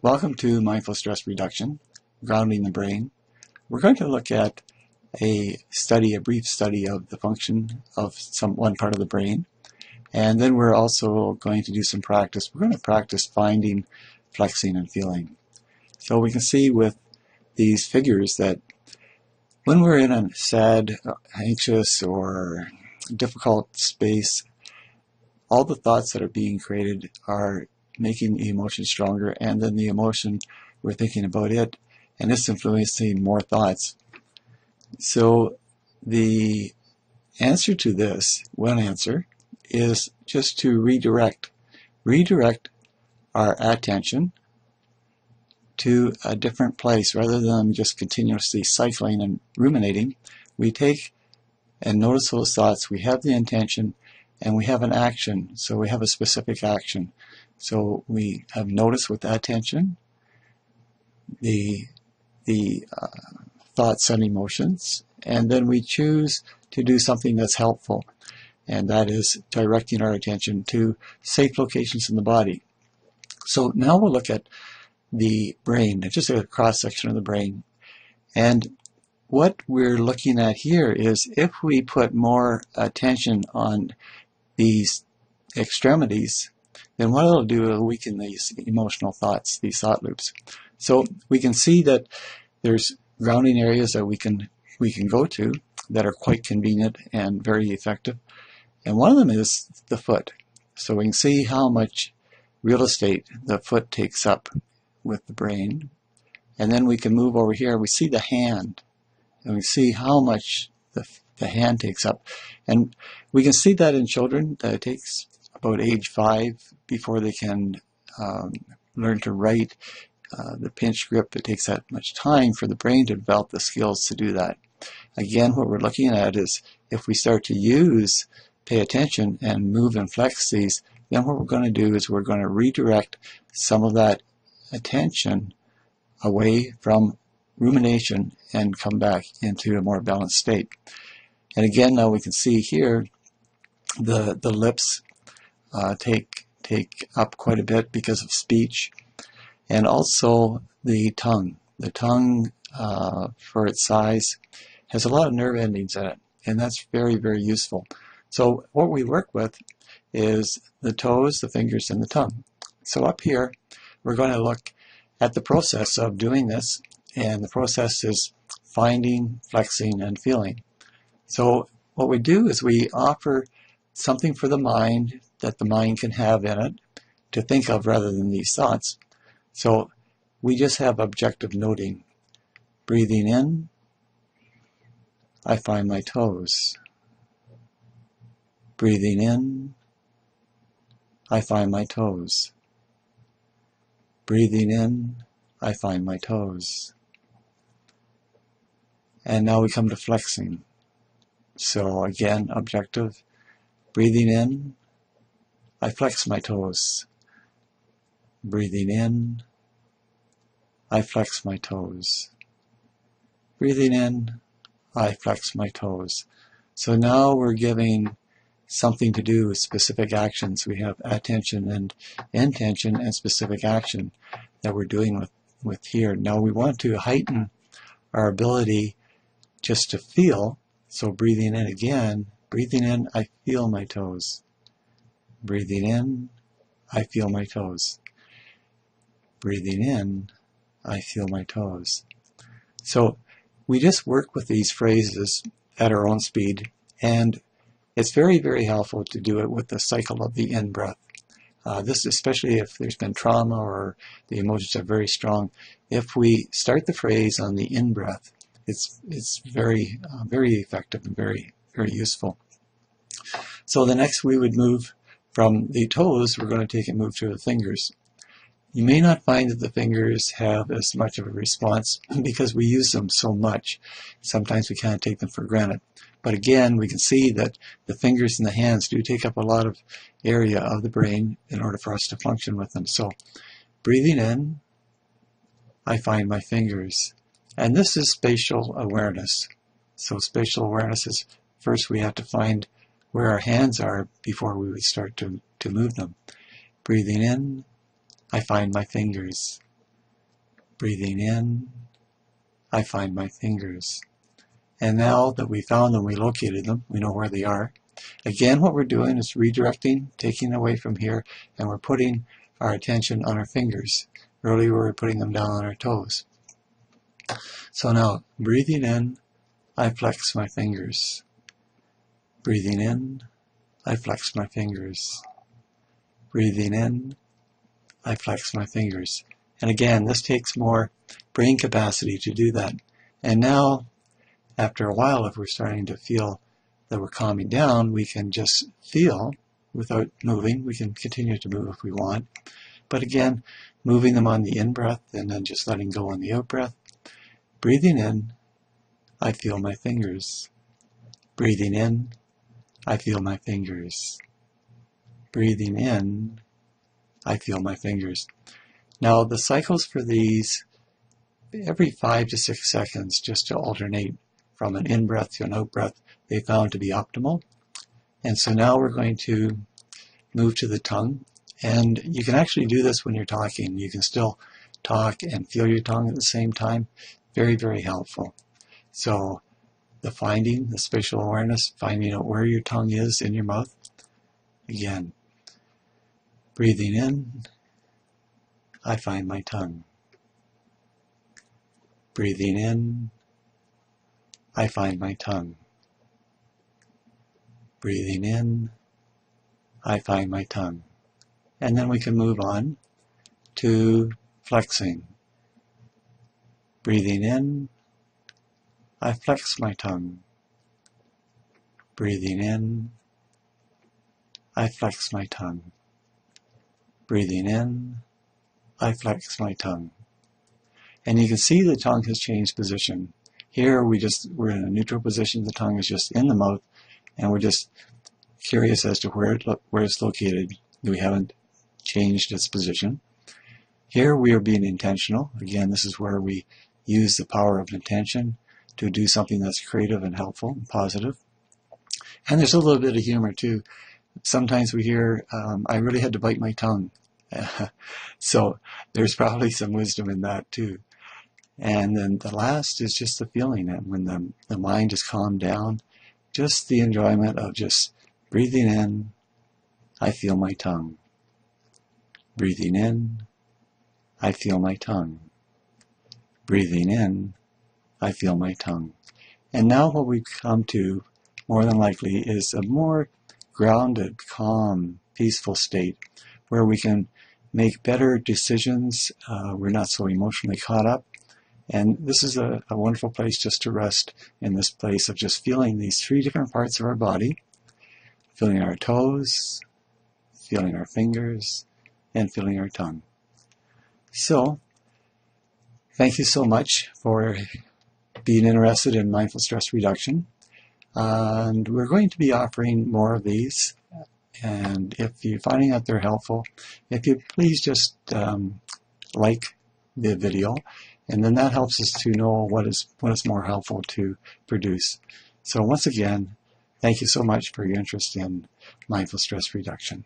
Welcome to Mindful Stress Reduction, Grounding the Brain. We're going to look at a brief study of the function of one part of the brain, and then we're also going to do some practice. We're going to practice finding, flexing, and feeling. So we can see with these figures that when we're in a sad, anxious, or difficult space, all the thoughts that are being created are making the emotion stronger, and then the emotion, we're thinking about it, and it's influencing more thoughts. So the answer to this, one answer, is just to redirect our attention to a different place rather than just continuously cycling and ruminating. We take and notice those thoughts, we have the intention, and we have an action, so we have a specific action. So we have noticed with attention the thoughts and emotions, and then we choose to do something that's helpful, and that is directing our attention to safe locations in the body. So now we'll look at the brain, just a cross-section of the brain. And what we're looking at here is if we put more attention on these extremities, then what it'll do is weaken these emotional thoughts, these thought loops. So we can see that there's grounding areas that we can go to that are quite convenient and very effective. And one of them is the foot. So we can see how much real estate the foot takes up with the brain. And then we can move over here. We see the hand, and we see how much the hand takes up. And we can see that in children that it takes about age 5 before they can learn to write. The pinch grip, it takes that much time for the brain to develop the skills to do that. Again, what we're looking at is if we start to pay attention and move and flex these, then what we're going to do is we're going to redirect some of that attention away from rumination and come back into a more balanced state. And again, now we can see here the lips take up quite a bit because of speech, and also the tongue. The tongue, for its size, has a lot of nerve endings in it, and that's very, very useful. So what we work with is the toes, the fingers, and the tongue. So up here, we're going to look at the process of doing this, and the process is finding, flexing, and feeling. So what we do is we offer something for the mind that the mind can have in it to think of rather than these thoughts. So we just have objective noting. Breathing in, I find my toes. Breathing in, I find my toes. Breathing in, I find my toes. And now we come to flexing. So again, objective. Breathing in, I flex my toes. Breathing in, I flex my toes. Breathing in, I flex my toes. So now we're giving something to do with specific actions. We have attention and intention and specific action that we're doing with here. Now we want to heighten our ability just to feel. So breathing in again, breathing in, I feel my toes. Breathing in, I feel my toes. Breathing in, I feel my toes. So we just work with these phrases at our own speed, and it's very, very helpful to do it with the cycle of the in-breath. This especially if there's been trauma or the emotions are very strong. If we start the phrase on the in-breath, it's very, very effective and very, very useful. So the next we would move from the toes, we're going to take and move to the fingers. You may not find that the fingers have as much of a response because we use them so much. Sometimes we can't take them for granted. But again, we can see that the fingers and the hands do take up a lot of area of the brain in order for us to function with them. So breathing in, I find my fingers. And this is spatial awareness. So spatial awareness is first we have to find where our hands are before we would start to move them. Breathing in, I find my fingers. Breathing in, I find my fingers. And now that we found them, we located them, we know where they are. Again, what we're doing is redirecting, taking away from here, and we're putting our attention on our fingers. Earlier we were putting them down on our toes. So now, breathing in, I flex my fingers. Breathing in, I flex my fingers. Breathing in, I flex my fingers. And again, this takes more brain capacity to do that. And now, after a while, if we're starting to feel that we're calming down, we can just feel without moving. We can continue to move if we want. But again, moving them on the in-breath and then just letting go on the out-breath. Breathing in, I feel my fingers. Breathing in, I feel my fingers. Breathing in, I feel my fingers. Now the cycles for these, every 5 to 6 seconds, just to alternate from an in-breath to an out-breath, they found to be optimal. And so now we're going to move to the tongue. And you can actually do this when you're talking. You can still talk and feel your tongue at the same time. Very, very helpful. So the spatial awareness, finding out where your tongue is in your mouth. Again, breathing in, I find my tongue. Breathing in, I find my tongue. Breathing in, I find my tongue. And then we can move on to flexing. Breathing in, I flex my tongue. Breathing in, I flex my tongue. Breathing in, I flex my tongue. And you can see the tongue has changed position. Here we're in a neutral position. The tongue is just in the mouth, and we're just curious as to where it's located. We haven't changed its position. Here we are being intentional. Again, this is where we use the power of intention to do something that's creative and helpful and positive. And there's a little bit of humor too. Sometimes we hear, I really had to bite my tongue. So there's probably some wisdom in that too. And then the last is just the feeling that when the mind is calmed down, just the enjoyment of just breathing in, I feel my tongue. Breathing in, I feel my tongue. Breathing in, I feel my tongue. And now what we come to, more than likely, is a more grounded, calm, peaceful state where we can make better decisions. We're not so emotionally caught up. And this is a wonderful place just to rest in this place of just feeling these 3 different parts of our body, feeling our toes, feeling our fingers, and feeling our tongue. So, thank you so much for being interested in mindful stress reduction. And we're going to be offering more of these. And if you're finding that they're helpful, if you please just like the video, and then that helps us to know what is more helpful to produce. So once again, thank you so much for your interest in mindful stress reduction.